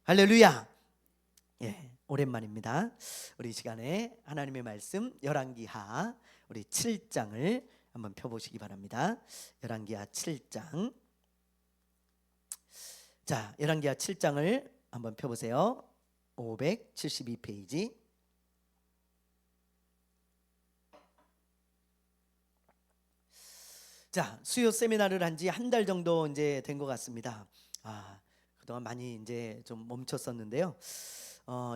할렐루야. 오랜만입니다. 우리 이 시간에 하나님의 말씀 열왕기하 우리 7장을 한번 펴보시기 바랍니다. 열왕기하 7장. 자, 열왕기하 7장을 한번 펴보세요. 572페이지. 자, 수요 세미나를 한 지 한 달 정도 이제 된 것 같습니다. 그동안 많이 이제 좀 멈췄었는데요.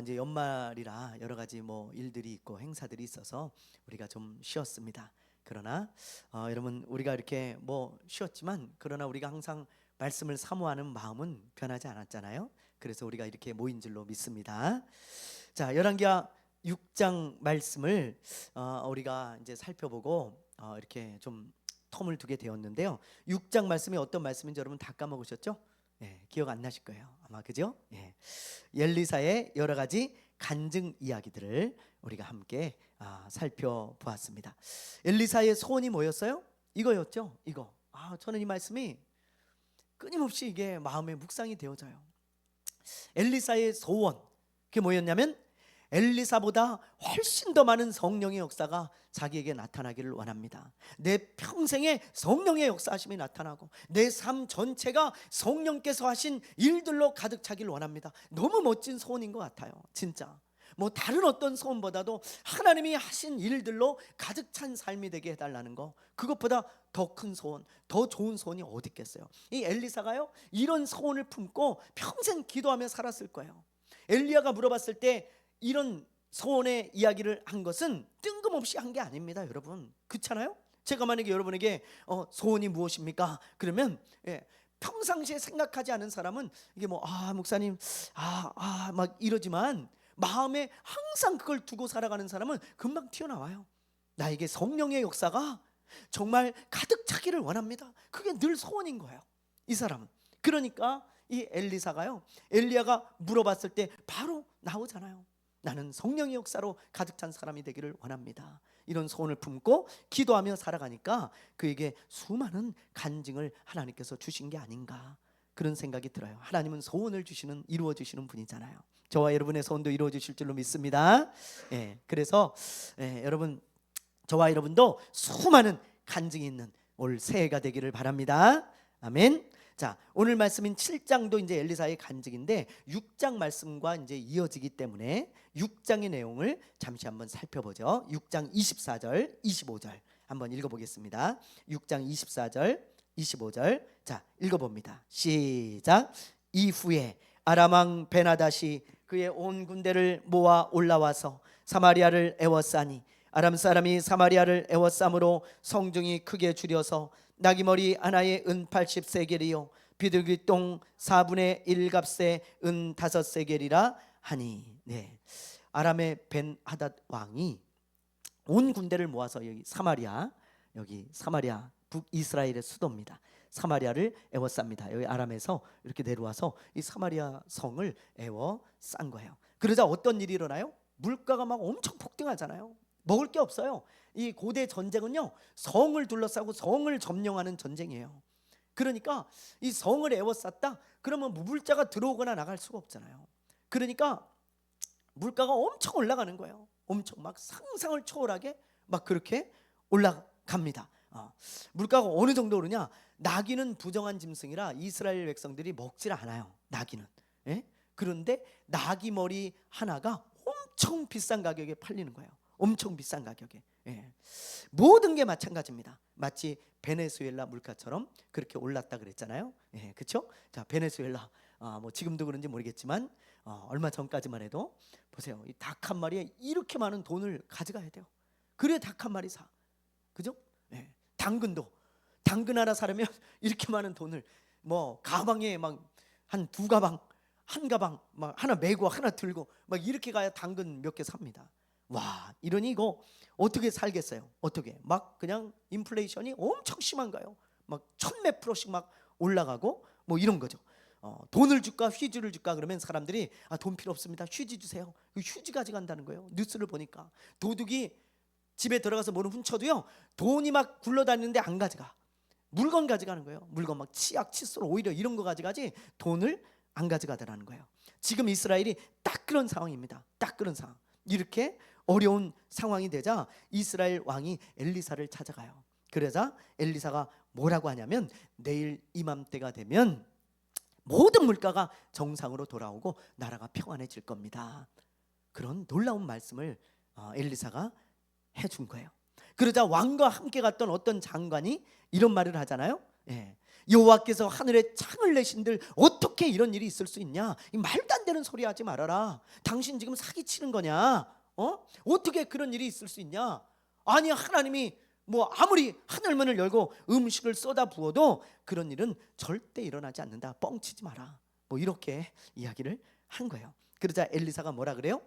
이제 연말이라 여러 가지 뭐 일들이 있고 행사들이 있어서 우리가 좀 쉬었습니다. 그러나 여러분, 우리가 이렇게 뭐 쉬었지만 그러나 우리가 항상 말씀을 사모하는 마음은 변하지 않았잖아요. 그래서 우리가 이렇게 모인 줄로 믿습니다. 자, 열왕기하 6장 말씀을 우리가 이제 살펴보고 이렇게 좀 텀을 두게 되었는데요. 6장 말씀이 어떤 말씀인지 여러분 다 까먹으셨죠? 기억 안 나실 거예요, 아마. 그죠? 엘리사의 여러 가지 간증 이야기들을 우리가 함께 살펴보았습니다. 엘리사의 소원이 뭐였어요? 이거였죠. 이거. 저는 이 말씀이 끊임없이 이게 마음에 묵상이 되어져요. 엘리사의 소원, 그게 뭐였냐면 엘리사보다 훨씬 더 많은 성령의 역사가 자기에게 나타나기를 원합니다. 내 평생에 성령의 역사하심이 나타나고 내 삶 전체가 성령께서 하신 일들로 가득 차기를 원합니다. 너무 멋진 소원인 것 같아요. 진짜 뭐 다른 어떤 소원보다도 하나님이 하신 일들로 가득 찬 삶이 되게 해달라는 거, 그것보다 더 큰 소원, 더 좋은 소원이 어디 있겠어요. 이 엘리사가요, 이런 소원을 품고 평생 기도하며 살았을 거예요. 엘리야가 물어봤을 때 이런 소원의 이야기를 한 것은 뜬금없이 한 게 아닙니다, 여러분. 그렇잖아요? 제가 만약에 여러분에게 소원이 무엇입니까? 그러면 평상시에 생각하지 않은 사람은 이게 뭐 목사님 막 이러지만 마음에 항상 그걸 두고 살아가는 사람은 금방 튀어나와요. 나에게 성령의 역사가 정말 가득 차기를 원합니다. 그게 늘 소원인 거예요, 이 사람은. 그러니까 이 엘리사가요, 엘리야가 물어봤을 때 바로 나오잖아요. 나는 성령의 역사로 가득 찬 사람이 되기를 원합니다. 이런 소원을 품고 기도하며 살아가니까 그에게 수많은 간증을 하나님께서 주신 게 아닌가, 그런 생각이 들어요. 하나님은 소원을 주시는, 이루어 주시는 분이잖아요. 저와 여러분의 소원도 이루어 주실 줄로 믿습니다. 그래서 여러분, 저와 여러분도 수많은 간증이 있는 올 새해가 되기를 바랍니다. 아멘. 자, 오늘 말씀인 7장도 이제 엘리사의 간증인데 6장 말씀과 이제 이어지기 때문에 6장의 내용을 잠시 한번 살펴보죠. 6장 24절, 25절 한번 읽어보겠습니다. 6장 24절, 25절. 자, 읽어봅니다. 시작. 이후에 아람 왕 베나닷이 그의 온 군대를 모아 올라와서 사마리아를 애워싸니 아람 사람이 사마리아를 애워싸므로 성중이 크게 줄여서 나귀머리 하나에 은 80세겔이요 비둘기 똥 4분의 1값에 은 5세겔이라 하니. 아람의 벤하닷 왕이 온 군대를 모아서 여기 사마리아 북이스라엘의 수도입니다. 사마리아를 애워쌉니다. 여기 아람에서 이렇게 내려와서 이 사마리아 성을 애워싼 거예요. 그러자 어떤 일이 일어나요? 물가가 막 엄청 폭등하잖아요. 먹을 게 없어요. 이 고대 전쟁은요, 성을 둘러싸고 성을 점령하는 전쟁이에요. 그러니까 이 성을 애워쌌다 그러면 무불자가 들어오거나 나갈 수가 없잖아요. 그러니까 물가가 엄청 올라가는 거예요. 엄청 막 상상을 초월하게 막 그렇게 올라갑니다. 물가가 어느 정도 오르냐, 나귀는 부정한 짐승이라 이스라엘 백성들이 먹질 않아요, 나귀는. 그런데 나귀 머리 하나가 엄청 비싼 가격에 팔리는 거예요. 엄청 비싼 가격에. 모든 게 마찬가지입니다. 마치 베네수엘라 물가처럼 그렇게 올랐다 그랬잖아요. 그렇죠? 자, 베네수엘라 뭐 지금도 그런지 모르겠지만 얼마 전까지만 해도 보세요, 이 닭 한 마리에 이렇게 많은 돈을 가져가야 돼요. 그래야 닭 한 마리 사. 그죠? 당근도 당근 하나 사려면 이렇게 많은 돈을, 뭐 가방에 막 한 2가방, 한 가방 막 하나 메고 하나 들고 막 이렇게 가야 당근 몇 개 삽니다. 와, 이러니 이거 어떻게 살겠어요? 어떻게 막 그냥 인플레이션이 엄청 심한가요? 막 1000몇 %씩 막 올라가고 뭐 이런 거죠. 돈을 줄까 휴지를 줄까 그러면 사람들이 돈 필요 없습니다, 휴지 주세요. 휴지 가져간다는 거예요. 뉴스를 보니까 도둑이 집에 들어가서 뭐를 훔쳐도요, 돈이 막 굴러다니는데 안 가져가. 물건 가져가는 거예요. 물건 막 치약, 칫솔, 오히려 이런 거 가져가지 돈을 안 가져가더라는 거예요. 지금 이스라엘이 딱 그런 상황입니다. 딱 그런 상황. 이렇게 어려운 상황이 되자 이스라엘 왕이 엘리사를 찾아가요. 그러자 엘리사가 뭐라고 하냐면 내일 이맘때가 되면 모든 물가가 정상으로 돌아오고 나라가 평안해질 겁니다. 그런 놀라운 말씀을 엘리사가 해준 거예요. 그러자 왕과 함께 갔던 어떤 장관이 이런 말을 하잖아요. 여호와께서 하늘에 창을 내신들 어떻게 이런 일이 있을 수 있냐? 이 말도 안 되는 소리 하지 말아라. 당신 지금 사기치는 거냐? 어떻게 그런 일이 있을 수 있냐? 아니 하나님이 뭐 아무리 하늘문을 열고 음식을 쏟아 부어도 그런 일은 절대 일어나지 않는다. 뻥치지 마라. 뭐 이렇게 이야기를 한 거예요. 그러자 엘리사가 뭐라 그래요?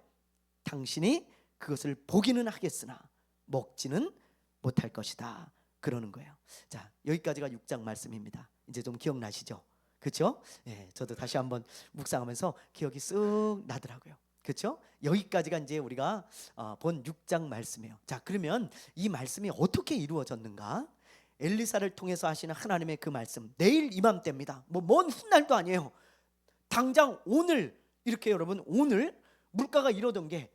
당신이 그것을 보기는 하겠으나 먹지는 못할 것이다. 그러는 거예요. 자, 여기까지가 6장 말씀입니다. 이제 좀 기억나시죠? 그렇죠? 저도 다시 한번 묵상하면서 기억이 쓱 나더라고요. 그렇죠? 여기까지가 이제 우리가 본 6장 말씀이에요. 자, 그러면 이 말씀이 어떻게 이루어졌는가? 엘리사를 통해서 하시는 하나님의 그 말씀, 내일 이맘때입니다. 뭐 먼 훗날도 아니에요. 당장 오늘, 이렇게 여러분, 오늘 물가가 이러던 게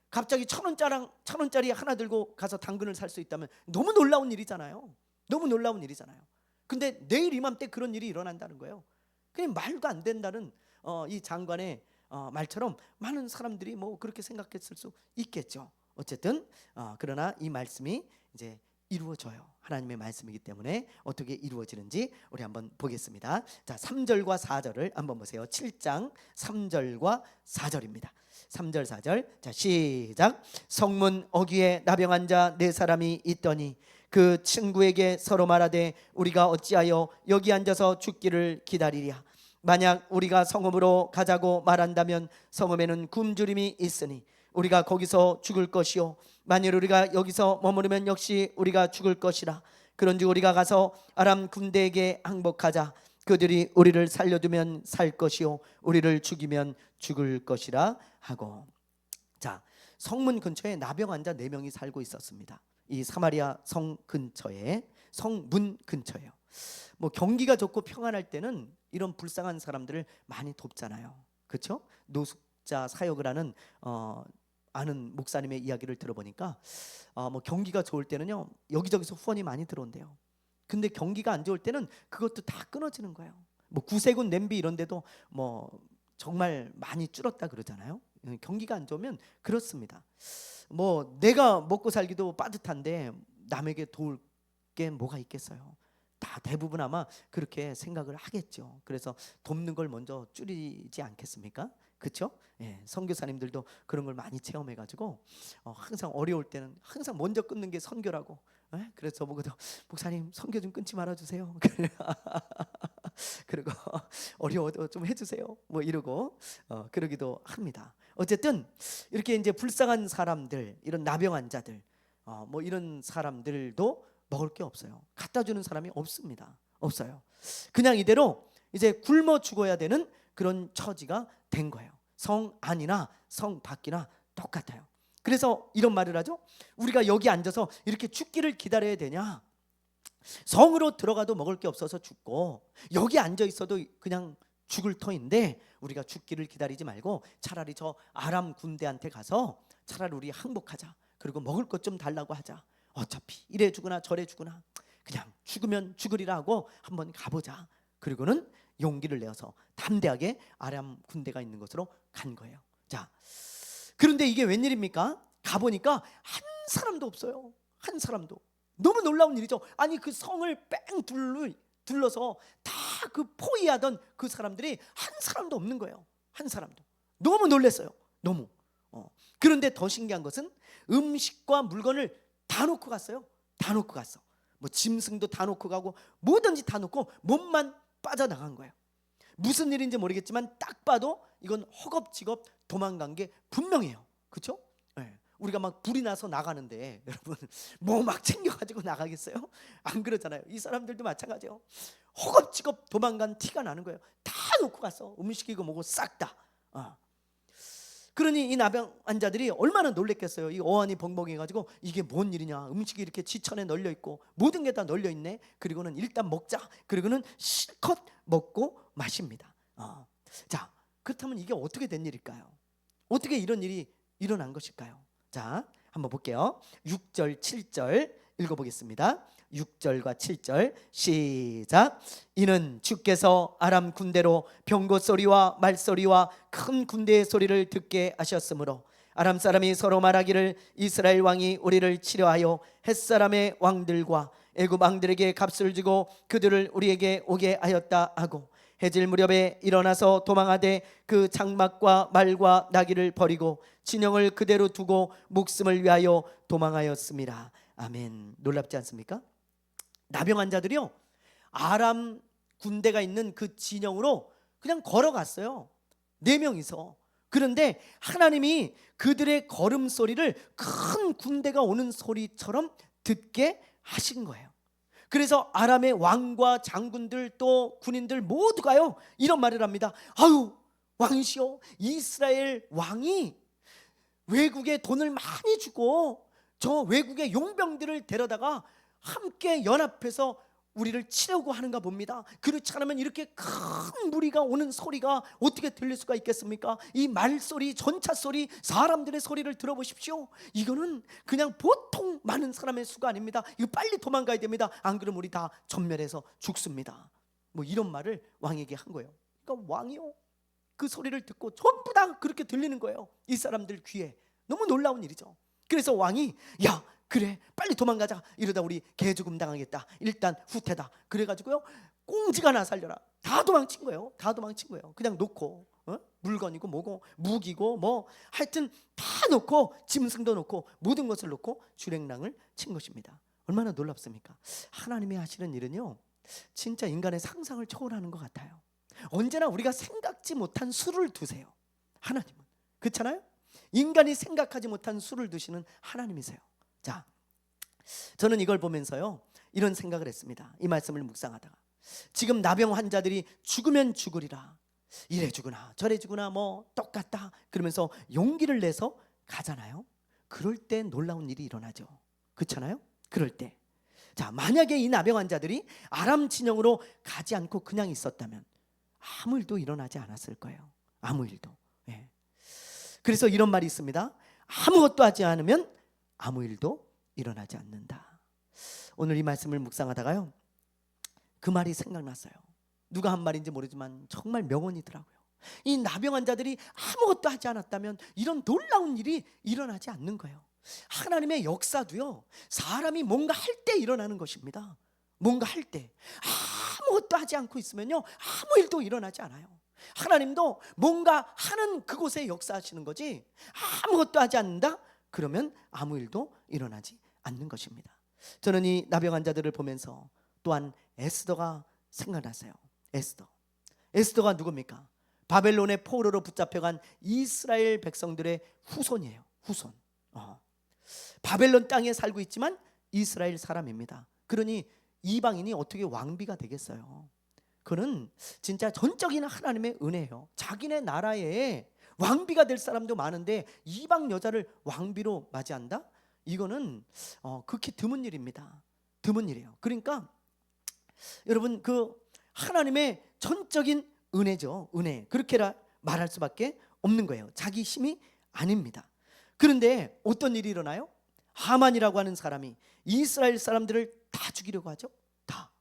갑자기 1,000원짜리 하나 들고 가서 당근을 살 수 있다면 너무 놀라운 일이잖아요. 너무 놀라운 일이잖아요. 근데 내일 이맘때 그런 일이 일어난다는 거예요. 그냥 말도 안 된다는 이 장관의 말처럼 많은 사람들이 뭐 그렇게 생각했을 수 있겠죠. 어쨌든 그러나 이 말씀이 이제 이루어져요. 하나님의 말씀이기 때문에 어떻게 이루어지는지 우리 한번 보겠습니다. 자, 3절과 4절을 한번 보세요. 7장 3절과 4절입니다. 3절 4절. 자, 시작. 성문 어귀에 나병한 자 4사람이 있더니 그 친구에게 서로 말하되 우리가 어찌하여 여기 앉아서 죽기를 기다리랴. 만약 우리가 성읍으로 가자고 말한다면 성읍에는 굶주림이 있으니 우리가 거기서 죽을 것이요 만일 우리가 여기서 머무르면 역시 우리가 죽을 것이라. 그런즉 우리가 가서 아람 군대에게 항복하자. 그들이 우리를 살려두면 살 것이요 우리를 죽이면 죽을 것이라 하고. 자, 성문 근처에 나병 환자 4명이 살고 있었습니다. 이 사마리아 성 근처에, 성문 근처예요. 뭐 경기가 좋고 평안할 때는 이런 불쌍한 사람들을 많이 돕잖아요. 그렇죠? 노숙자 사역을 하는 아는 목사님의 이야기를 들어보니까 뭐 경기가 좋을 때는요 여기저기서 후원이 많이 들어온대요. 근데 경기가 안 좋을 때는 그것도 다 끊어지는 거예요. 뭐 구세군 냄비 이런 데도 뭐 정말 많이 줄었다 그러잖아요. 경기가 안 좋으면 그렇습니다. 뭐 내가 먹고 살기도 빠듯한데 남에게 도울 게 뭐가 있겠어요. 다 대부분 아마 그렇게 생각을 하겠죠. 그래서 돕는 걸 먼저 줄이지 않겠습니까? 그렇죠? 선교사님들도 그런 걸 많이 체험해가지고 항상 어려울 때는 항상 먼저 끊는 게 선교라고. 그래서 저보고도 목사님 선교 좀 끊지 말아주세요. 그리고 어려워도 좀 해주세요. 뭐 이러고 그러기도 합니다. 어쨌든 이렇게 이제 불쌍한 사람들, 이런 나병 환자들, 뭐 이런 사람들도 먹을 게 없어요. 갖다 주는 사람이 없습니다. 없어요. 그냥 이대로 이제 굶어 죽어야 되는 그런 처지가 된 거예요. 성 안이나 성 밖이나 똑같아요. 그래서 이런 말을 하죠. 우리가 여기 앉아서 이렇게 죽기를 기다려야 되냐? 성으로 들어가도 먹을 게 없어서 죽고 여기 앉아 있어도 그냥 죽을 터인데 우리가 죽기를 기다리지 말고 차라리 저 아람 군대한테 가서 차라리 우리 항복하자. 그리고 먹을 것 좀 달라고 하자. 어차피 이래 죽으나 저래 죽으나 그냥 죽으면 죽으리라 하고 한번 가보자. 그리고는 용기를 내어서 담대하게 아람 군대가 있는 곳으로 간 거예요. 자, 그런데 이게 웬일입니까? 가보니까 한 사람도 없어요. 한 사람도. 너무 놀라운 일이죠. 아니 그 성을 뺑 둘러서 다 그 포위하던 그 사람들이 한 사람도 없는 거예요. 한 사람도. 너무 놀랐어요. 너무. 그런데 더 신기한 것은 음식과 물건을 다 놓고 갔어요. 다 놓고 갔어. 뭐 짐승도 다 놓고 가고 뭐든지 다 놓고 몸만 빠져나간 거예요. 무슨 일인지 모르겠지만 딱 봐도 이건 허겁지겁 도망간 게 분명해요. 그렇죠? 우리가 막 불이 나서 나가는데 여러분 뭐 막 챙겨가지고 나가겠어요? 안 그러잖아요. 이 사람들도 마찬가지예요. 허겁지겁 도망간 티가 나는 거예요. 다 놓고 갔어. 음식이고 뭐고 싹 다. 그러니 이 나병 환자들이 얼마나 놀랬겠어요. 이 어안이 벙벙해가지고 이게 뭔 일이냐. 음식이 이렇게 지천에 널려 있고 모든 게 다 널려 있네. 그리고는 일단 먹자. 그리고는 실컷 먹고 마십니다. 자, 그렇다면 이게 어떻게 된 일일까요? 어떻게 이런 일이 일어난 것일까요? 자, 한번 볼게요. 6절 7절 읽어보겠습니다. 6절과 7절 시작. 이는 주께서 아람 군대로 병거 소리와 말소리와 큰 군대의 소리를 듣게 하셨으므로 아람 사람이 서로 말하기를 이스라엘 왕이 우리를 치려하여 햇사람의 왕들과 애굽 왕들에게 값을 주고 그들을 우리에게 오게 하였다 하고 해질 무렵에 일어나서 도망하되 그 장막과 말과 나귀를 버리고 진영을 그대로 두고 목숨을 위하여 도망하였습니다. 아멘. 놀랍지 않습니까? 나병한 자들이요, 아람 군대가 있는 그 진영으로 그냥 걸어갔어요. 4명이서. 그런데 하나님이 그들의 걸음소리를 큰 군대가 오는 소리처럼 듣게 하신 거예요. 그래서 아람의 왕과 장군들 또 군인들 모두가요 이런 말을 합니다. 아유, 왕이시여, 이스라엘 왕이 외국에 돈을 많이 주고 저 외국의 용병들을 데려다가 함께 연합해서 우리를 치려고 하는가 봅니다. 그렇지 않으면 이렇게 큰 무리가 오는 소리가 어떻게 들릴 수가 있겠습니까? 이 말소리, 전차소리, 사람들의 소리를 들어보십시오. 이거는 그냥 보통 많은 사람의 수가 아닙니다. 이거 빨리 도망가야 됩니다. 안 그러면 우리 다 전멸해서 죽습니다. 뭐 이런 말을 왕에게 한 거예요. 그러니까 왕이요, 그 소리를 듣고 전부 다 그렇게 들리는 거예요. 이 사람들 귀에. 너무 놀라운 일이죠. 그래서 왕이 야, 그래, 빨리 도망가자. 이러다 우리 개죽음 당하겠다. 일단 후퇴다. 그래가지고요, 꽁지가 나 살려라. 다 도망친 거예요. 다 도망친 거예요. 그냥 놓고 물건이고 뭐고 무기고 뭐 하여튼 다 놓고 짐승도 놓고 모든 것을 놓고 주랭랑을 친 것입니다. 얼마나 놀랍습니까? 하나님이 하시는 일은요, 진짜 인간의 상상을 초월하는 것 같아요. 언제나 우리가 생각지 못한 수를 두세요. 하나님은. 그렇잖아요? 인간이 생각하지 못한 수를 두시는 하나님이세요. 자, 저는 이걸 보면서요 이런 생각을 했습니다. 이 말씀을 묵상하다가 지금 나병 환자들이 죽으면 죽으리라, 이래 죽으나 저래 죽으나 뭐 똑같다 그러면서 용기를 내서 가잖아요. 그럴 때 놀라운 일이 일어나죠. 그렇잖아요? 그럴 때, 자, 만약에 이 나병 환자들이 아람 진영으로 가지 않고 그냥 있었다면 아무 일도 일어나지 않았을 거예요. 아무 일도. 예. 그래서 이런 말이 있습니다. 아무것도 하지 않으면 아무 일도 일어나지 않는다. 오늘 이 말씀을 묵상하다가요 그 말이 생각났어요. 누가 한 말인지 모르지만 정말 명언이더라고요. 이 나병 환자들이 아무것도 하지 않았다면 이런 놀라운 일이 일어나지 않는 거예요. 하나님의 역사도요, 사람이 뭔가 할 때 일어나는 것입니다. 뭔가 할 때. 아무것도 하지 않고 있으면요 아무 일도 일어나지 않아요. 하나님도 뭔가 하는 그곳에 역사하시는 거지, 아무것도 하지 않는다? 그러면 아무 일도 일어나지 않는 것입니다. 저는 이 나병 환자들을 보면서 또한 에스더가 생각났어요. 에스더가 누굽니까? 바벨론의 포로로 붙잡혀간 이스라엘 백성들의 후손이에요. 후손. 바벨론 땅에 살고 있지만 이스라엘 사람입니다. 그러니 이방인이 어떻게 왕비가 되겠어요? 그는 진짜 전적인 하나님의 은혜예요. 자기네 나라에 왕비가 될 사람도 많은데 이방 여자를 왕비로 맞이한다? 이거는 극히 드문 일입니다. 드문 일이에요. 그러니까 여러분, 그 하나님의 전적인 은혜죠. 은혜. 그렇게 말할 수밖에 없는 거예요. 자기 힘이 아닙니다. 그런데 어떤 일이 일어나요? 하만이라고 하는 사람이 이스라엘 사람들을 다 죽이려고 하죠. 다.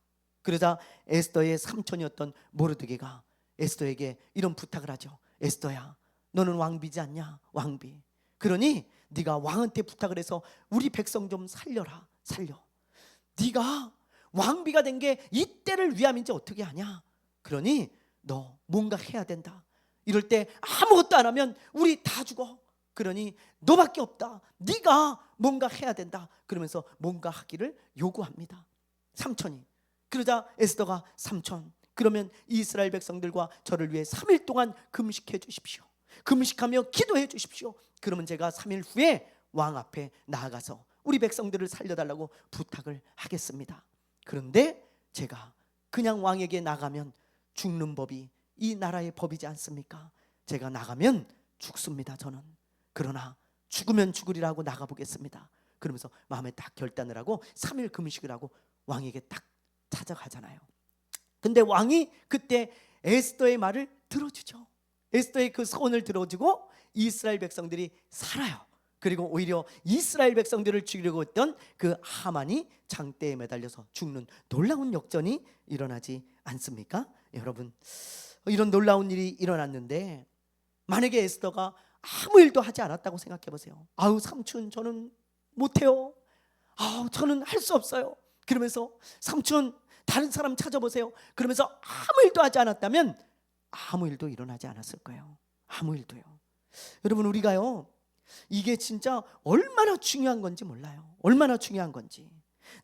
그러자 에스더의 삼촌이었던 모르드게가 에스더에게 이런 부탁을 하죠. 에스더야, 너는 왕비지 않냐? 왕비. 그러니 네가 왕한테 부탁을 해서 우리 백성 좀 살려라. 살려. 네가 왕비가 된 게 이때를 위함인지 어떻게 하냐? 그러니 너 뭔가 해야 된다. 이럴 때 아무것도 안 하면 우리 다 죽어. 그러니 너밖에 없다. 네가 뭔가 해야 된다. 그러면서 뭔가 하기를 요구합니다. 삼촌이. 그러자 에스더가 삼촌, 그러면 이스라엘 백성들과 저를 위해 3일 동안 금식해 주십시오. 금식하며 기도해 주십시오. 그러면 제가 3일 후에 왕 앞에 나아가서 우리 백성들을 살려달라고 부탁을 하겠습니다. 그런데 제가 그냥 왕에게 나가면 죽는 법이 이 나라의 법이지 않습니까? 제가 나가면 죽습니다. 저는. 그러나 죽으면 죽으리라고 나가보겠습니다. 그러면서 마음에 딱 결단을 하고 3일 금식을 하고 왕에게 딱 찾아가잖아요. 근데 왕이 그때 에스더의 말을 들어주죠. 에스더의 그 소원을 들어주고 이스라엘 백성들이 살아요. 그리고 오히려 이스라엘 백성들을 죽이려고 했던 그 하만이 장대에 매달려서 죽는 놀라운 역전이 일어나지 않습니까? 여러분, 이런 놀라운 일이 일어났는데 만약에 에스더가 아무 일도 하지 않았다고 생각해 보세요. 아우 삼촌 저는 못해요. 아우 저는 할 수 없어요. 그러면서 삼촌 다른 사람 찾아보세요. 그러면서 아무 일도 하지 않았다면 아무 일도 일어나지 않았을 거예요. 아무 일도요. 여러분, 우리가요 이게 진짜 얼마나 중요한 건지 몰라요. 얼마나 중요한 건지.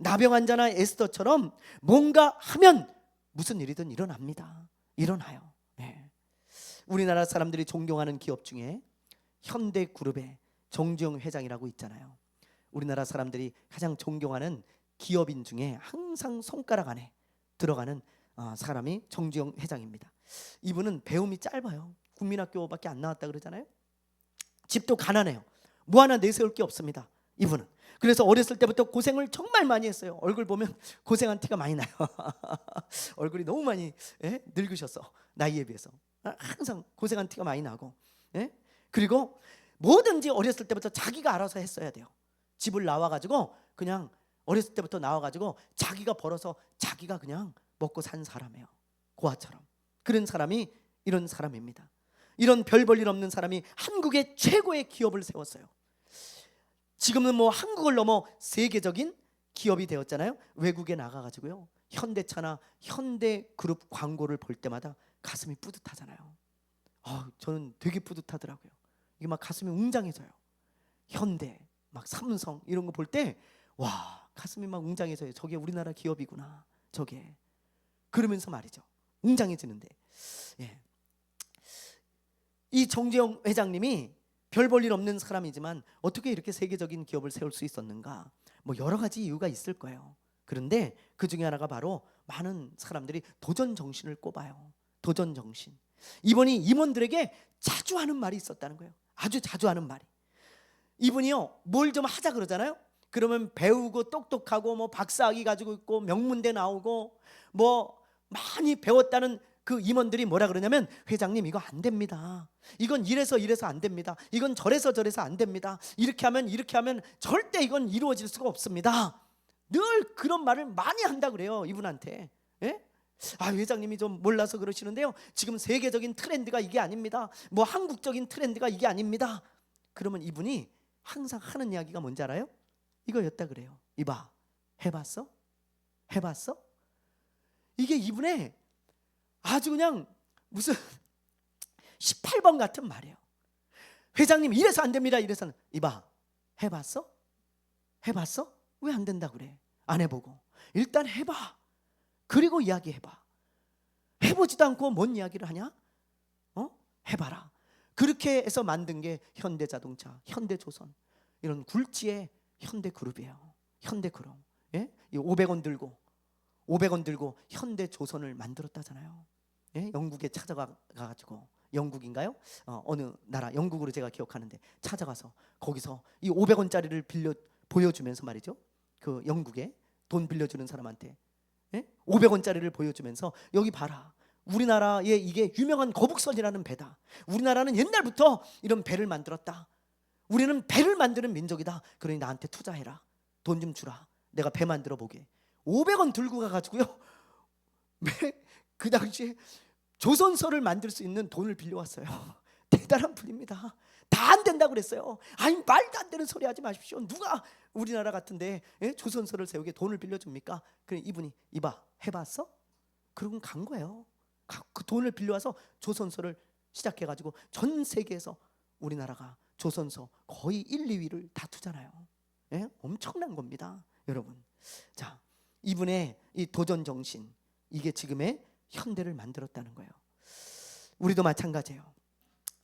나병 환자나 에스더처럼 뭔가 하면 무슨 일이든 일어납니다. 일어나요. 네. 우리나라 사람들이 존경하는 기업 중에 현대그룹의 정주영 회장이라고 있잖아요. 우리나라 사람들이 가장 존경하는 기업인 중에 항상 손가락 안에 들어가는 사람이 정주영 회장입니다. 이분은 배움이 짧아요. 국민학교밖에 안 나왔다 그러잖아요. 집도 가난해요. 뭐 하나 내세울 게 없습니다, 이분은. 그래서 어렸을 때부터 고생을 정말 많이 했어요. 얼굴 보면 고생한 티가 많이 나요. 얼굴이 너무 많이 늙으셨어, 나이에 비해서. 항상 고생한 티가 많이 나고. 그리고 뭐든지 어렸을 때부터 자기가 알아서 했어야 돼요. 집을 나와가지고 그냥 어렸을 때부터 나와가지고 자기가 벌어서 자기가 그냥 먹고 산 사람이에요. 고아처럼. 그런 사람이 이런 사람입니다. 이런 별 볼 일 없는 사람이 한국의 최고의 기업을 세웠어요. 지금은 뭐 한국을 넘어 세계적인 기업이 되었잖아요. 외국에 나가가지고요 현대차나 현대그룹 광고를 볼 때마다 가슴이 뿌듯하잖아요. 저는 되게 뿌듯하더라고요. 이게 막 가슴이 웅장해져요. 현대, 막 삼성 이런 거 볼 때 와, 가슴이 막 웅장해져요. 저게 우리나라 기업이구나, 저게. 그러면서 말이죠, 웅장해지는데. 이 정재영 회장님이 별 볼 일 없는 사람이지만 어떻게 이렇게 세계적인 기업을 세울 수 있었는가? 뭐 여러 가지 이유가 있을 거예요. 그런데 그 중에 하나가 바로 많은 사람들이 도전 정신을 꼽아요. 도전 정신. 이분이 임원들에게 자주 하는 말이 있었다는 거예요. 아주 자주 하는 말이. 이분이요 뭘 좀 하자 그러잖아요. 그러면 배우고 똑똑하고 뭐 박사학위 가지고 있고 명문대 나오고 뭐 많이 배웠다는 그 임원들이 뭐라 그러냐면, 회장님 이거 안 됩니다. 이건 이래서 안 됩니다. 이건 저래서 안 됩니다. 이렇게 하면 절대 이건 이루어질 수가 없습니다. 늘 그런 말을 많이 한다 그래요, 이분한테. 회장님이 좀 몰라서 그러시는데요, 지금 세계적인 트렌드가 이게 아닙니다. 뭐 한국적인 트렌드가 이게 아닙니다. 그러면 이분이 항상 하는 이야기가 뭔지 알아요? 이거였다 그래요. 이봐, 해봤어? 이게 이분의 아주 그냥 무슨 18번 같은 말이에요. 회장님 이래서 안 됩니다. 이래서는 이봐, 해봤어? 왜 안 된다 그래? 안 해보고. 일단 해봐. 그리고 이야기해봐. 해보지도 않고 뭔 이야기를 하냐? 해봐라. 그렇게 해서 만든 게 현대자동차, 현대조선, 이런 굴지의 현대그룹이에요. 현대그룹. 이 500원 들고 현대조선을 만들었다잖아요. 영국에 찾아가가지고, 영국인가요? 어느 나라, 영국으로 제가 기억하는데 찾아가서 거기서 이 500원짜리를 보여주면서 말이죠, 그 영국에 돈 빌려주는 사람한테 500원짜리를 보여주면서, 여기 봐라, 우리나라에 이게 유명한 거북선이라는 배다. 우리나라는 옛날부터 이런 배를 만들었다. 우리는 배를 만드는 민족이다. 그러니 나한테 투자해라. 돈 좀 주라. 내가 배 만들어 보게. 500원 들고 가가지고요 그 당시에 조선소를 만들 수 있는 돈을 빌려왔어요. 대단한 분입니다. 다 안 된다고 그랬어요. 아니, 말도 안 되는 소리 하지 마십시오. 누가 우리나라 같은데 조선소를 세우게 돈을 빌려줍니까? 그래 이분이 이봐, 해봤어? 그러고 간 거예요. 그 돈을 빌려와서 조선소를 시작해가지고 전 세계에서 우리나라가 조선소 거의 1, 2위를 다투잖아요. 엄청난 겁니다, 여러분. 자, 이분의 이 도전 정신, 이게 지금의 현대를 만들었다는 거예요. 우리도 마찬가지예요.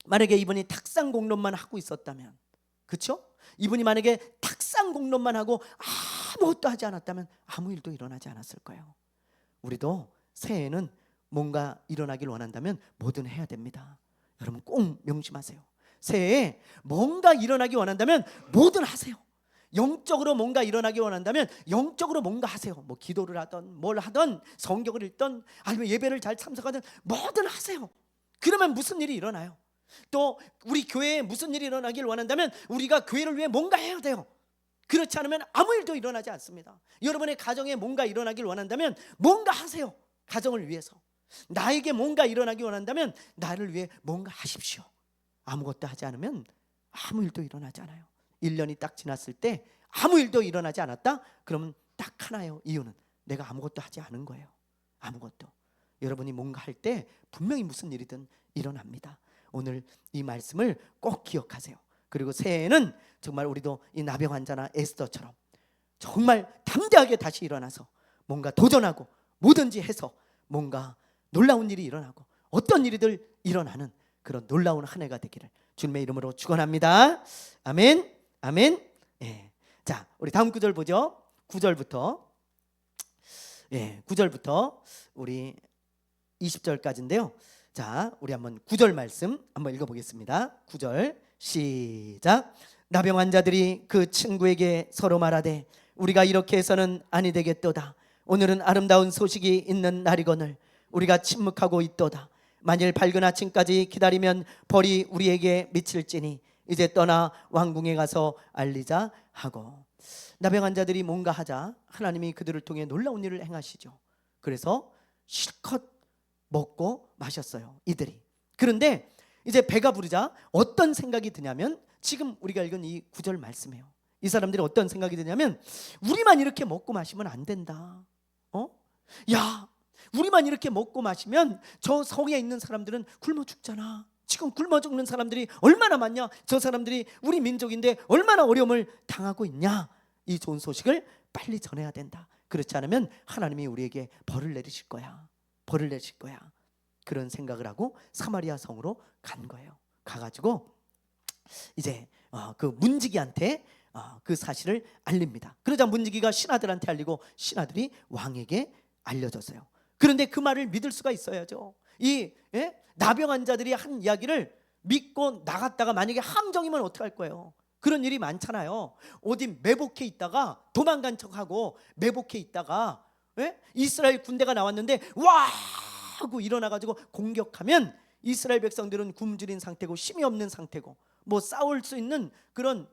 만약에 이분이 탁상 공론만 하고 있었다면, 그렇죠? 이분이 만약에 탁상 공론만 하고 아무것도 하지 않았다면 아무 일도 일어나지 않았을 거예요. 우리도 새해에는 뭔가 일어나길 원한다면 뭐든 해야 됩니다. 여러분 꼭 명심하세요. 새해에 뭔가 일어나기 원한다면 뭐든 하세요. 영적으로 뭔가 일어나기 원한다면 영적으로 뭔가 하세요. 뭐 기도를 하던 뭘 하던 성경을 읽던 아니면 예배를 잘 참석하든 뭐든 하세요. 그러면 무슨 일이 일어나요? 또 우리 교회에 무슨 일이 일어나길 원한다면 우리가 교회를 위해 뭔가 해야 돼요. 그렇지 않으면 아무 일도 일어나지 않습니다. 여러분의 가정에 뭔가 일어나길 원한다면 뭔가 하세요. 가정을 위해서. 나에게 뭔가 일어나기 원한다면 나를 위해 뭔가 하십시오. 아무것도 하지 않으면 아무 일도 일어나지 않아요. 1년이 딱 지났을 때 아무 일도 일어나지 않았다? 그러면 딱 하나예요. 이유는 내가 아무것도 하지 않은 거예요. 아무것도. 여러분이 뭔가 할 때 분명히 무슨 일이든 일어납니다. 오늘 이 말씀을 꼭 기억하세요. 그리고 새해에는 정말 우리도 이 나병 환자나 에스더처럼 정말 담대하게 다시 일어나서 뭔가 도전하고 뭐든지 해서 뭔가 놀라운 일이 일어나고 어떤 일이들 일어나는 그런 놀라운 한 해가 되기를 주님의 이름으로 축원합니다. 아멘. 아멘. 예. 자, 우리 다음 구절 보죠. 9절부터 9절부터 우리 20절까지인데요. 자, 우리 한번 9절 말씀 한번 읽어보겠습니다. 9절 시작. 나병 환자들이 그 친구에게 서로 말하되 우리가 이렇게 해서는 아니 되겠도다. 오늘은 아름다운 소식이 있는 날이거늘 우리가 침묵하고 있도다. 만일 밝은 아침까지 기다리면 벌이 우리에게 미칠지니 이제 떠나 왕궁에 가서 알리자 하고. 나병 환자들이 뭔가 하자 하나님이 그들을 통해 놀라운 일을 행하시죠. 그래서 실컷 먹고 마셨어요, 이들이. 그런데 이제 배가 부르자 어떤 생각이 드냐면 지금 우리가 읽은 이 9절 말씀이에요. 이 사람들이 어떤 생각이 드냐면 우리만 이렇게 먹고 마시면 안 된다. 야, 우리만 이렇게 먹고 마시면 저 성에 있는 사람들은 굶어 죽잖아. 지금 굶어 죽는 사람들이 얼마나 많냐. 저 사람들이 우리 민족인데 얼마나 어려움을 당하고 있냐. 이 좋은 소식을 빨리 전해야 된다. 그렇지 않으면 하나님이 우리에게 벌을 내리실 거야. 벌을 내실 거야. 그런 생각을 하고 사마리아 성으로 간 거예요. 가가지고 이제 그 문지기한테 그 사실을 알립니다. 그러자 문지기가 신하들한테 알리고 신하들이 왕에게 알려줬어요. 그런데 그 말을 믿을 수가 있어야죠. 이 나병 환자들이 한 이야기를 믿고 나갔다가 만약에 함정이면 어떡할 거예요? 그런 일이 많잖아요. 어디 매복해 있다가 도망간 척하고 매복해 있다가 이스라엘 군대가 나왔는데 와 하고 일어나가지고 공격하면 이스라엘 백성들은 굶주린 상태고 힘이 없는 상태고 뭐 싸울 수 있는 그런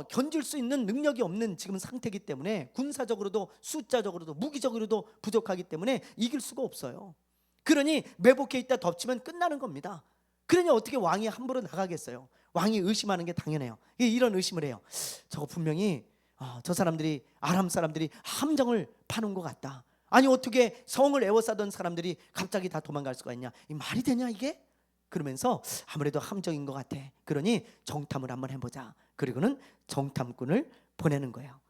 견딜 수 있는 능력이 없는 지금 상태이기 때문에 군사적으로도 숫자적으로도 무기적으로도 부족하기 때문에 이길 수가 없어요. 그러니 매복해 있다 덮치면 끝나는 겁니다. 그러니 어떻게 왕이 함부로 나가겠어요? 왕이 의심하는 게 당연해요. 이런 의심을 해요. 저거 분명히 저 사람들이 아람 사람들이 함정을 파는 것 같다. 아니 어떻게 성을 에워싸던 사람들이 갑자기 다 도망갈 수가 있냐? 이 말이 되냐 이게? 그러면서 아무래도 함정인 것 같아. 그러니 정탐을 한번 해보자. 그리고는 정탐꾼을 보내는 거예요.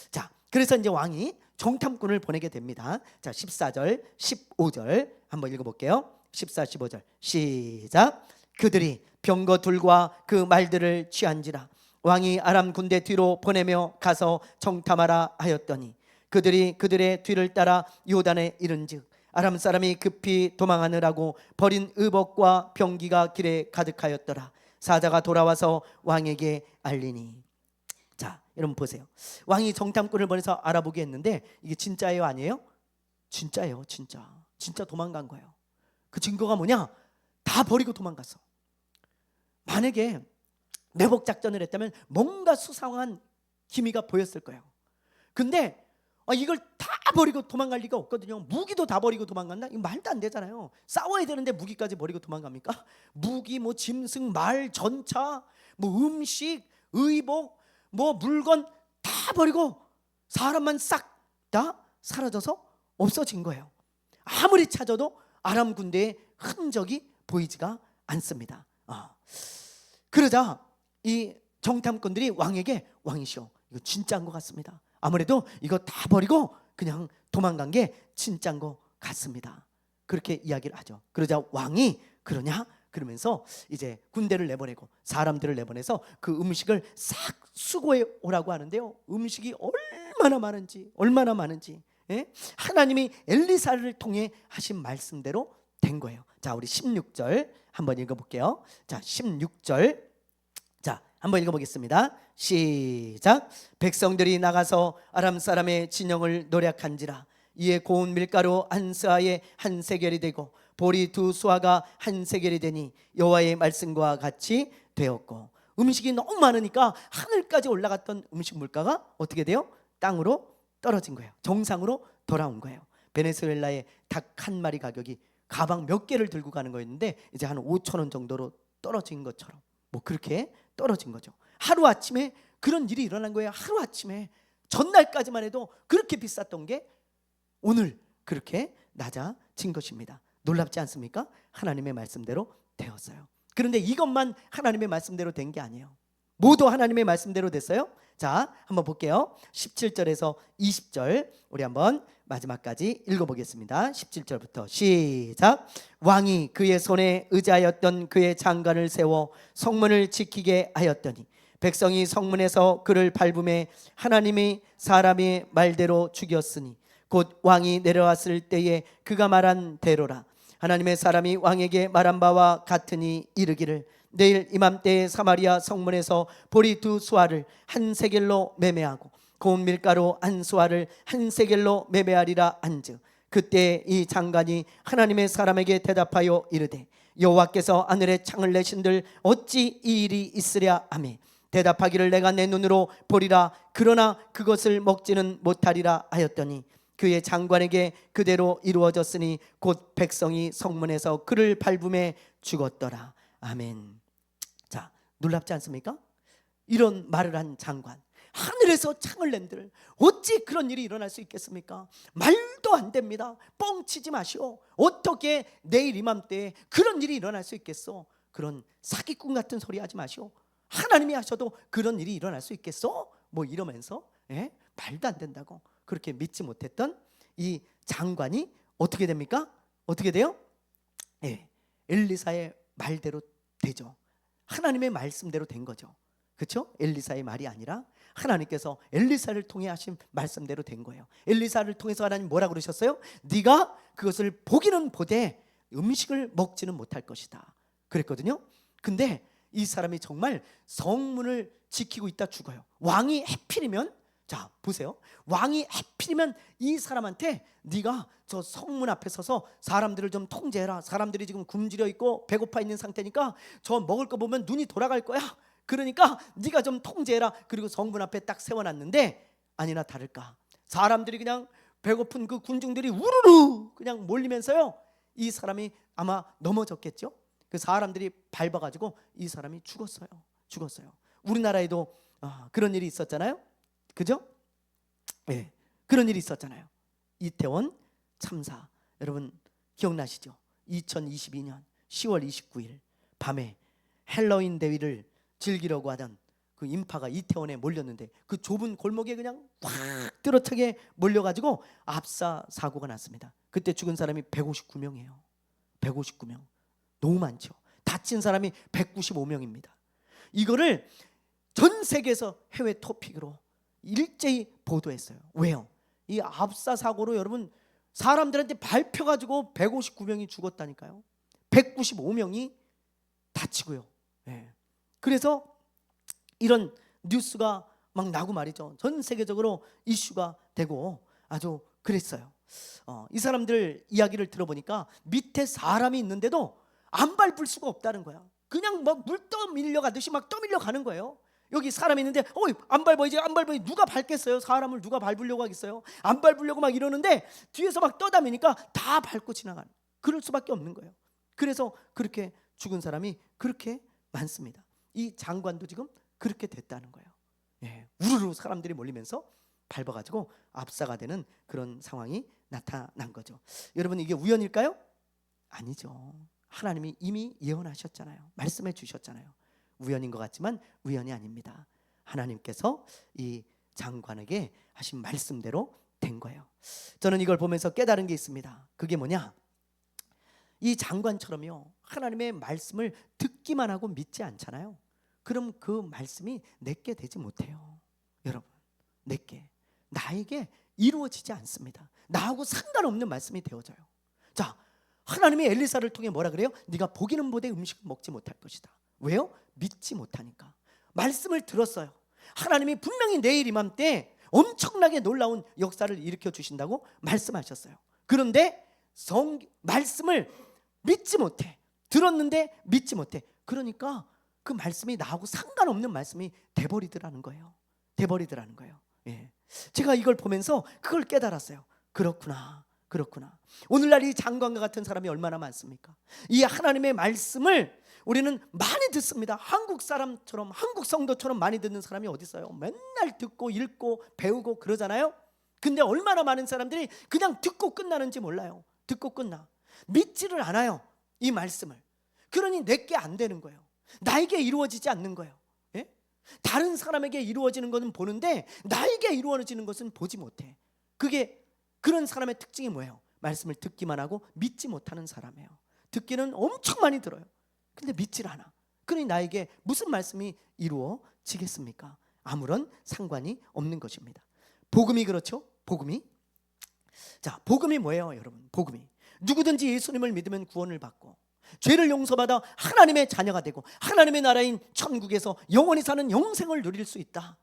자, 그래서 이제 왕이 정탐꾼을 보내게 됩니다. 자, 14절, 15절 한번 읽어볼게요. 14, 15절 시작. 그들이 병거 둘과 그 말들을 취한지라 왕이 아람 군대 뒤로 보내며 가서 정탐하라 하였더니 그들이 그들의 뒤를 따라 요단에 이른즉 아람 사람이 급히 도망하느라고 버린 의복과 병기가 길에 가득하였더라. 사자가 돌아와서 왕에게 알리니. 자, 여러분 보세요. 왕이 정탐꾼을 보내서 알아보게 했는데 이게 진짜예요, 아니에요? 진짜예요, 진짜. 진짜 도망간 거예요. 그 증거가 뭐냐? 다 버리고 도망갔어. 만약에 매복 작전을 했다면 뭔가 수상한 기미가 보였을 거예요. 근데 이걸 다 버리고 도망갈 리가 없거든요. 무기도 다 버리고 도망간다? 이거 말도 안 되잖아요. 싸워야 되는데 무기까지 버리고 도망갑니까? 무기, 뭐 짐승, 말, 전차, 뭐 음식, 의복, 뭐 물건 다 버리고 사람만 싹 다 사라져서 없어진 거예요. 아무리 찾아도 아람 군대의 흔적이 보이지가 않습니다. 그러자 이 정탐꾼들이 왕에게 왕이시오, 이거 진짜인 것 같습니다. 아무래도 이거 다 버리고 그냥 도망간 게 진짜인 것 같습니다. 그렇게 이야기를 하죠. 그러자 왕이 그러냐? 그러면서 이제 군대를 내보내고 사람들을 내보내서 그 음식을 싹 수거해 오라고 하는데요. 음식이 얼마나 많은지 하나님이 엘리사를 통해 하신 말씀대로 된 거예요. 자, 우리 16절 한번 읽어볼게요. 자, 16절 자, 한번 읽어보겠습니다. 시작. 백성들이 나가서 아람 사람의 진영을 노략한지라 이에 고운 밀가루 한 스아에 한 세겔이 되고 보리 두 수아가 한 세겔이 되니 여호와의 말씀과 같이 되었고, 음식이 너무 많으니까 하늘까지 올라갔던 음식 물가가 어떻게 돼요? 땅으로 떨어진 거예요. 정상으로 돌아온 거예요. 베네수엘라의 닭 한 마리 가격이 가방 몇 개를 들고 가는 거였는데 이제 한 5천 원 정도로 떨어진 것처럼 뭐 그렇게 떨어진 거죠. 하루아침에 그런 일이 일어난 거예요. 하루아침에. 전날까지만 해도 그렇게 비쌌던 게 오늘 그렇게 낮아진 것입니다. 놀랍지 않습니까? 하나님의 말씀대로 되었어요. 그런데 이것만 하나님의 말씀대로 된 게 아니에요. 모두 하나님의 말씀대로 됐어요. 자, 한번 볼게요. 17절에서 20절 우리 한번 마지막까지 읽어보겠습니다. 17절부터 시작. 왕이 그의 손에 의지하였던 그의 장관을 세워 성문을 지키게 하였더니 백성이 성문에서 그를 밟음에 하나님이 사람의 말대로 죽였으니 곧 왕이 내려왔을 때에 그가 말한 대로라. 하나님의 사람이 왕에게 말한 바와 같으니 이르기를 내일 이맘때에 사마리아 성문에서 보리 두 수아를 한 세겔로 매매하고 고운 밀가루 한 수아를 한 세겔로 매매하리라 한즉 그때 이 장관이 하나님의 사람에게 대답하여 이르되 여호와께서 하늘에 창을 내신들 어찌 이 일이 있으랴 하며 대답하기를 내가 내 눈으로 보리라 그러나 그것을 먹지는 못하리라 하였더니 그의 장관에게 그대로 이루어졌으니 곧 백성이 성문에서 그를 밟음에 죽었더라. 아멘. 자, 놀랍지 않습니까? 이런 말을 한 장관, 하늘에서 창을 낸들 어찌 그런 일이 일어날 수 있겠습니까? 말도 안 됩니다. 뻥치지 마시오. 어떻게 내일 이맘때에 그런 일이 일어날 수 있겠어? 그런 사기꾼 같은 소리 하지 마시오. 하나님이 하셔도 그런 일이 일어날 수 있겠어? 뭐 이러면서 말도 안 된다고 그렇게 믿지 못했던 이 장관이 어떻게 됩니까? 어떻게 돼요? 엘리사의 말대로 되죠. 하나님의 말씀대로 된 거죠. 그렇죠? 엘리사의 말이 아니라 하나님께서 엘리사를 통해 하신 말씀대로 된 거예요. 엘리사를 통해서 하나님 뭐라고 그러셨어요? 네가 그것을 보기는 보되 음식을 먹지는 못할 것이다 그랬거든요. 근데 이 사람이 정말 성문을 지키고 있다 죽어요. 왕이 해필이면, 자 보세요, 왕이 해필이면 이 사람한테 네가 저 성문 앞에 서서 사람들을 좀 통제해라. 사람들이 지금 굶주려 있고 배고파 있는 상태니까 저 먹을 거 보면 눈이 돌아갈 거야. 그러니까 네가 좀 통제해라. 그리고 성문 앞에 딱 세워놨는데 아니나 다를까 사람들이 그냥 배고픈 그 군중들이 우르르 그냥 몰리면서요 이 사람이 아마 넘어졌겠죠. 그 사람들이 밟아가지고 이 사람이 죽었어요. 우리나라에도 그런 일이 있었잖아요. 그죠? 네, 그런 일이 있었잖아요. 이태원 참사 여러분 기억나시죠? 2022년 10월 29일 밤에 헬로윈 대회를 즐기려고 하던 그 인파가 이태원에 몰렸는데 그 좁은 골목에 그냥 확 뚜렷하게 몰려가지고 압사 사고가 났습니다. 그때 죽은 사람이 159명이에요. 159명. 너무 많죠. 다친 사람이 195명입니다. 이거를 전 세계에서 해외 토픽으로 일제히 보도했어요. 왜요? 이 압사 사고로 여러분 사람들한테 밟혀가지고 159명이 죽었다니까요. 195명이 다치고요. 그래서 이런 뉴스가 막 나고 말이죠. 전 세계적으로 이슈가 되고 아주 그랬어요. 이 사람들 이야기를 들어보니까 밑에 사람이 있는데도 안 밟을 수가 없다는 거야. 그냥 막 물 떠밀려가듯이 막 떠밀려가는 거예요. 여기 사람이 있는데 안 밟아야지 안 밟아야지 누가 밟겠어요? 사람을 누가 밟으려고 하겠어요? 안 밟으려고 막 이러는데 뒤에서 막 떠다니니까 다 밟고 지나가는, 그럴 수밖에 없는 거예요. 그래서 그렇게 죽은 사람이 그렇게 많습니다. 이 장관도 지금 그렇게 됐다는 거예요. 우르르 사람들이 몰리면서 밟아가지고 압사가 되는 그런 상황이 나타난 거죠. 여러분 이게 우연일까요? 아니죠. 하나님이 이미 예언하셨잖아요. 말씀해 주셨잖아요. 우연인 것 같지만 우연이 아닙니다. 하나님께서 이 장관에게 하신 말씀대로 된 거예요. 저는 이걸 보면서 깨달은 게 있습니다. 그게 뭐냐? 이 장관처럼요 하나님의 말씀을 듣기만 하고 믿지 않잖아요. 그럼 그 말씀이 내게 되지 못해요. 여러분 내게, 나에게 이루어지지 않습니다. 나하고 상관없는 말씀이 되어져요. 자, 하나님이 엘리사를 통해 뭐라 그래요? 네가 보기는 보되 음식을 먹지 못할 것이다. 왜요? 믿지 못하니까. 말씀을 들었어요. 하나님이 분명히 내일 이맘때 엄청나게 놀라운 역사를 일으켜 주신다고 말씀하셨어요. 그런데 말씀을 믿지 못해. 들었는데 믿지 못해. 그러니까 그 말씀이 나하고 상관없는 말씀이 돼버리더라는 거예요. 돼버리더라는 거예요. 예. 제가 이걸 보면서 그걸 깨달았어요. 그렇구나. 오늘날 이 장관과 같은 사람이 얼마나 많습니까? 이 하나님의 말씀을 우리는 많이 듣습니다. 한국 사람처럼, 한국 성도처럼 많이 듣는 사람이 어디 있어요? 맨날 듣고 읽고 배우고 그러잖아요. 근데 얼마나 많은 사람들이 그냥 듣고 끝나는지 몰라요. 듣고 끝나. 믿지를 않아요, 이 말씀을. 그러니 내게 안 되는 거예요. 나에게 이루어지지 않는 거예요. 예? 다른 사람에게 이루어지는 것은 보는데 나에게 이루어지는 것은 보지 못해. 그게 그런 사람의 특징이 뭐예요? 말씀을 듣기만 하고 믿지 못하는 사람이에요. 듣기는 엄청 많이 들어요. 근데 믿질 않아. 그러니 나에게 무슨 말씀이 이루어지겠습니까? 아무런 상관이 없는 것입니다. 복음이 그렇죠? 복음이. 자, 복음이 뭐예요, 여러분? 복음이 누구든지 예수님을 믿으면 구원을 받고 죄를 용서받아 하나님의 자녀가 되고 하나님의 나라인 천국에서 영원히 사는 영생을 누릴 수 있다.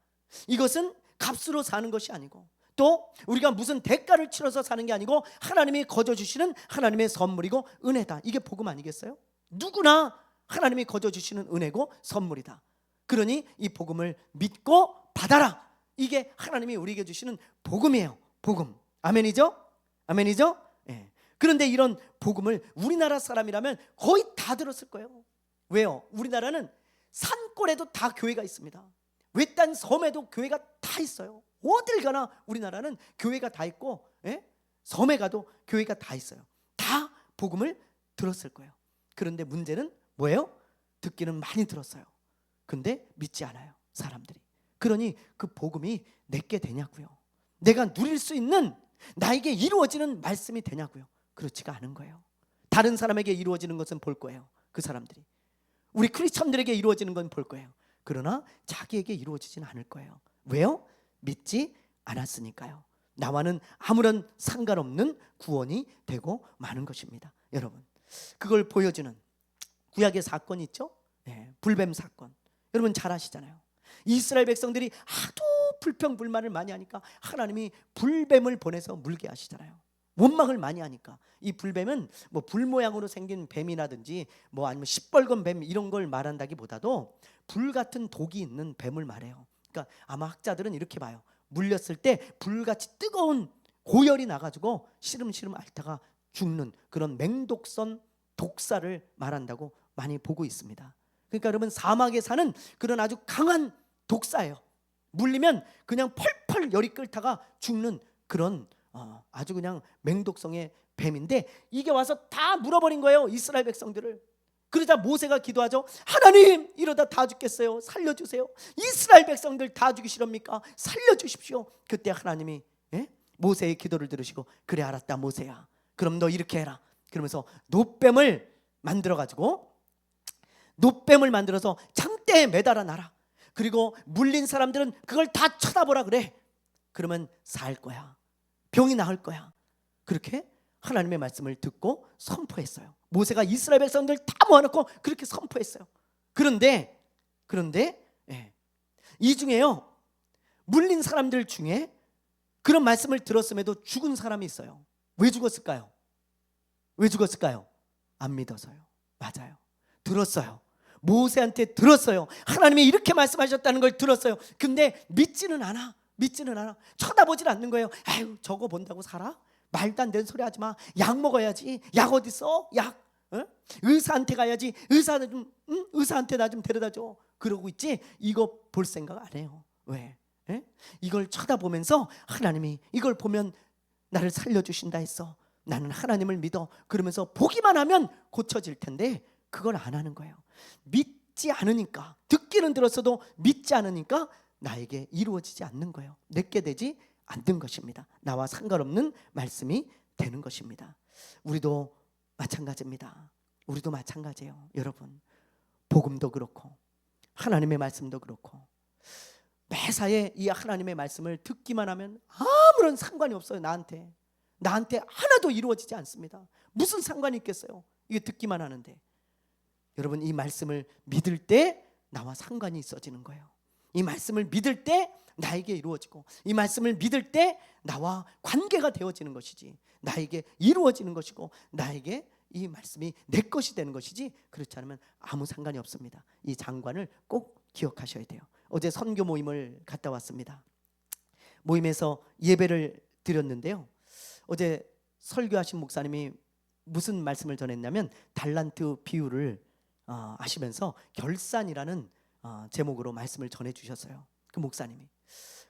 이것은 값으로 사는 것이 아니고 또 우리가 무슨 대가를 치러서 사는 게 아니고 하나님이 거저 주시는 하나님의 선물이고 은혜다. 이게 복음 아니겠어요? 누구나 하나님이 거저 주시는 은혜고 선물이다. 그러니 이 복음을 믿고 받아라. 이게 하나님이 우리에게 주시는 복음이에요. 복음. 아멘이죠? 아멘이죠? 예. 그런데 이런 복음을 우리나라 사람이라면 거의 다 들었을 거예요. 왜요? 우리나라는 산골에도 다 교회가 있습니다. 외딴 섬에도 교회가 다 있어요. 어딜 가나 우리나라는 교회가 다 있고, 예? 섬에 가도 교회가 다 있어요. 다 복음을 들었을 거예요. 그런데 문제는 뭐예요? 듣기는 많이 들었어요. 근데 믿지 않아요, 사람들이. 그러니 그 복음이 내게 되냐고요. 내가 누릴 수 있는, 나에게 이루어지는 말씀이 되냐고요. 그렇지가 않은 거예요. 다른 사람에게 이루어지는 것은 볼 거예요. 그 사람들이. 우리 크리스천들에게 이루어지는 건 볼 거예요. 그러나 자기에게 이루어지지는 않을 거예요. 왜요? 믿지 않았으니까요. 나와는 아무런 상관없는 구원이 되고 마는 것입니다. 여러분, 그걸 보여주는 구약의 사건이 있죠. 네, 불뱀 사건. 여러분 잘 아시잖아요. 이스라엘 백성들이 하도 불평불만을 많이 하니까 하나님이 불뱀을 보내서 물게 하시잖아요. 원망을 많이 하니까. 이 불뱀은 뭐 불 모양으로 생긴 뱀이라든지 뭐 아니면 시뻘건 뱀 이런 걸 말한다기보다도 불 같은 독이 있는 뱀을 말해요. 그러니까 아마 학자들은 이렇게 봐요. 물렸을 때 불같이 뜨거운 고열이 나가지고 시름시름 앓다가 죽는 그런 맹독성 독사를 말한다고 많이 보고 있습니다. 그러니까 여러분, 사막에 사는 그런 아주 강한 독사예요. 물리면 그냥 펄펄 열이 끓다가 죽는 그런 아주 그냥 맹독성의 뱀인데, 이게 와서 다 물어버린 거예요, 이스라엘 백성들을. 그러자 모세가 기도하죠. 하나님, 이러다 다 죽겠어요. 살려주세요. 이스라엘 백성들 다 죽이시렵니까? 살려주십시오. 그때 하나님이 모세의 기도를 들으시고, 그래 알았다 모세야, 그럼 너 이렇게 해라. 그러면서 노뱀을 만들어서 장대에 매달아 놔라. 그리고 물린 사람들은 그걸 다 쳐다보라 그래. 그러면 살 거야. 병이 나을 거야. 그렇게 하나님의 말씀을 듣고 선포했어요. 모세가 이스라엘 백성들 다 모아놓고 그렇게 선포했어요. 그런데 이 중에요, 물린 사람들 중에 그런 말씀을 들었음에도 죽은 사람이 있어요. 왜 죽었을까요? 안 믿어서요. 맞아요. 들었어요. 모세한테 들었어요. 하나님이 이렇게 말씀하셨다는 걸 들었어요. 근데 믿지는 않아. 쳐다보질 않는 거예요. 아유, 저거 본다고 살아? 말도 안 되는 소리 하지 마. 약 먹어야지. 약 어디 있어? 약. 의사한테 가야지. 의사한테 나 좀 데려다 줘. 그러고 있지. 이거 볼 생각 안 해요. 왜? 이걸 쳐다보면서 하나님이 이걸 보면 나를 살려주신다 했어. 나는 하나님을 믿어. 그러면서 보기만 하면 고쳐질 텐데 그걸 안 하는 거예요. 믿지 않으니까, 듣기는 들었어도 믿지 않으니까 나에게 이루어지지 않는 거예요. 내게 되지 않는 것입니다. 나와 상관없는 말씀이 되는 것입니다. 우리도 마찬가지입니다. 우리도 마찬가지예요. 여러분, 복음도 그렇고 하나님의 말씀도 그렇고 매사에 이 하나님의 말씀을 듣기만 하면 아무런 상관이 없어요. 나한테 하나도 이루어지지 않습니다. 무슨 상관이 있겠어요? 이게 듣기만 하는데. 여러분, 이 말씀을 믿을 때 나와 상관이 있어지는 거예요. 이 말씀을 믿을 때 나에게 이루어지고, 이 말씀을 믿을 때 나와 관계가 되어지는 것이지, 나에게 이루어지는 것이고, 나에게 이 말씀이 내 것이 되는 것이지, 그렇지 않으면 아무 상관이 없습니다. 이 장관을 꼭 기억하셔야 돼요. 어제 선교 모임을 갔다 왔습니다. 모임에서 예배를 드렸는데요, 어제 설교하신 목사님이 무슨 말씀을 전했냐면 달란트 비유를 하시면서 결산이라는 제목으로 말씀을 전해 주셨어요, 그 목사님이.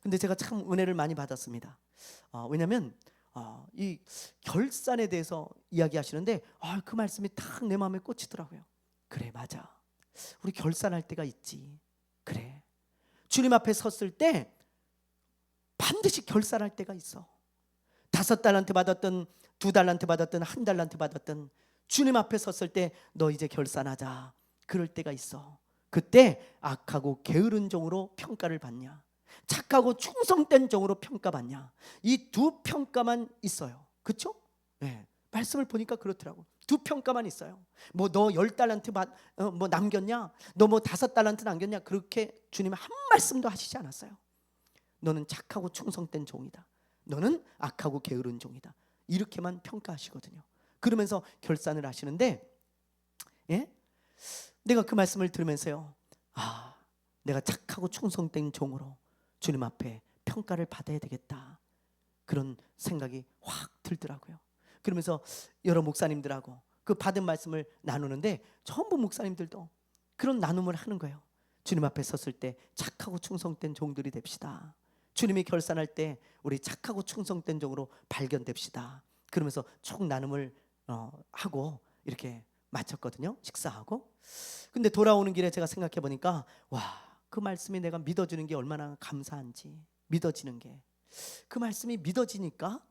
근데 제가 참 은혜를 많이 받았습니다. 왜냐하면 이 결산에 대해서 이야기하시는데 그 말씀이 딱 내 마음에 꽂히더라고요. 그래, 맞아, 우리 결산할 때가 있지. 그래, 주님 앞에 섰을 때 반드시 결산할 때가 있어. 5달란트 받았든 2달란트 받았든 1달란트 받았든 주님 앞에 섰을 때 너 이제 결산하자, 그럴 때가 있어. 그때 악하고 게으른 종으로 평가를 받냐, 착하고 충성된 종으로 평가받냐, 이 두 평가만 있어요. 그렇죠? 네, 말씀을 보니까 그렇더라고. 두 평가만 있어요. 뭐 너 10달란트 뭐 남겼냐, 너 뭐 5달란트 남겼냐, 그렇게 주님은 한 말씀도 하시지 않았어요. 너는 착하고 충성된 종이다, 너는 악하고 게으른 종이다, 이렇게만 평가하시거든요. 그러면서 결산을 하시는데, 내가 그 말씀을 들으면서요, 내가 착하고 충성된 종으로 주님 앞에 평가를 받아야 되겠다, 그런 생각이 확 들더라고요. 그러면서 여러 목사님들하고 그 받은 말씀을 나누는데 전부 목사님들도 그런 나눔을 하는 거예요. 주님 앞에 섰을 때 착하고 충성된 종들이 됩시다. 주님이 결산할 때 우리 착하고 충성된 종으로 발견됩시다. 그러면서 총 나눔을 하고 이렇게 마쳤거든요, 식사하고. 근데 돌아오는 길에 제가 생각해 보니까 그 말씀이 내가 믿어지는 게 얼마나 감사한지, 믿어지는 게, 그 말씀이 믿어지니까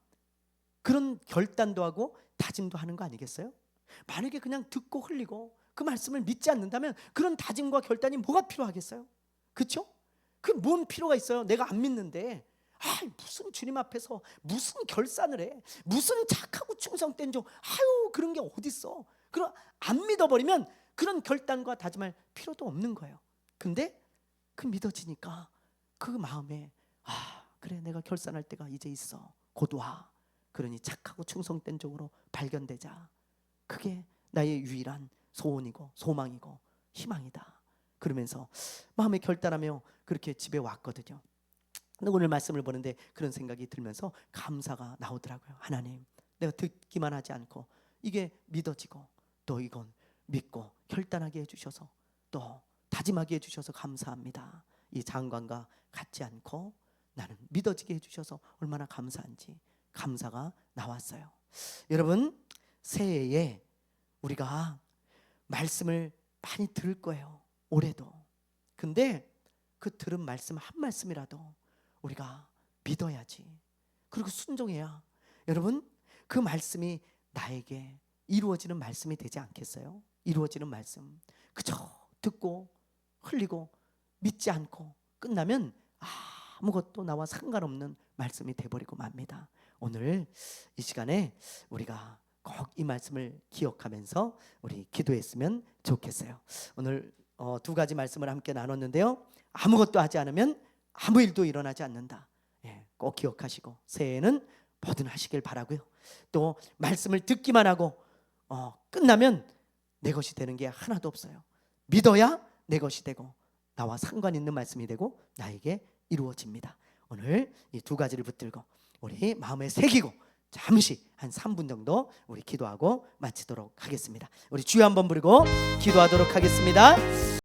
그런 결단도 하고 다짐도 하는 거 아니겠어요? 만약에 그냥 듣고 흘리고 그 말씀을 믿지 않는다면 그런 다짐과 결단이 뭐가 필요하겠어요? 그렇죠? 그 뭔 필요가 있어요? 내가 안 믿는데 무슨 주님 앞에서 무슨 결산을 해, 무슨 착하고 충성된 종, 그런 게 어딨어. 그럼 안 믿어버리면 그런 결단과 다짐할 필요도 없는 거예요. 근데 그 믿어지니까 그 마음에 그래, 내가 결산할 때가 이제 있어, 곧 와. 그러니 착하고 충성된 종으로 발견되자. 그게 나의 유일한 소원이고 소망이고 희망이다. 그러면서 마음에 결단하며 그렇게 집에 왔거든요. 근데 오늘 말씀을 보는데 그런 생각이 들면서 감사가 나오더라고요. 하나님, 내가 듣기만 하지 않고 이게 믿어지고 또 이건 믿고 결단하게 해주셔서 또 다짐하게 해주셔서 감사합니다. 이 장관과 같지 않고 나는 믿어지게 해주셔서 얼마나 감사한지 감사가 나왔어요. 여러분, 새해에 우리가 말씀을 많이 들을 거예요, 올해도. 근데 그 들은 말씀 한 말씀이라도 우리가 믿어야지. 그리고 순종해야, 여러분, 그 말씀이 나에게 이루어지는 말씀이 되지 않겠어요? 이루어지는 말씀. 그저 듣고 흘리고 믿지 않고 끝나면 아무것도 나와 상관없는 말씀이 돼버리고 맙니다. 오늘 이 시간에 우리가 꼭 이 말씀을 기억하면서 우리 기도했으면 좋겠어요. 오늘 2가지 말씀을 함께 나눴는데요, 아무것도 하지 않으면 아무 일도 일어나지 않는다. 꼭 기억하시고 새해에는 뭐든 하시길 바라고요. 또 말씀을 듣기만 하고 끝나면 내 것이 되는 게 하나도 없어요. 믿어야 내 것이 되고 나와 상관 있는 말씀이 되고 나에게 이루어집니다. 오늘 이 2가지를 붙들고 우리 마음에 새기고 잠시 한 3분 정도 우리 기도하고 마치도록 하겠습니다. 우리 주여 한번 부르고 기도하도록 하겠습니다.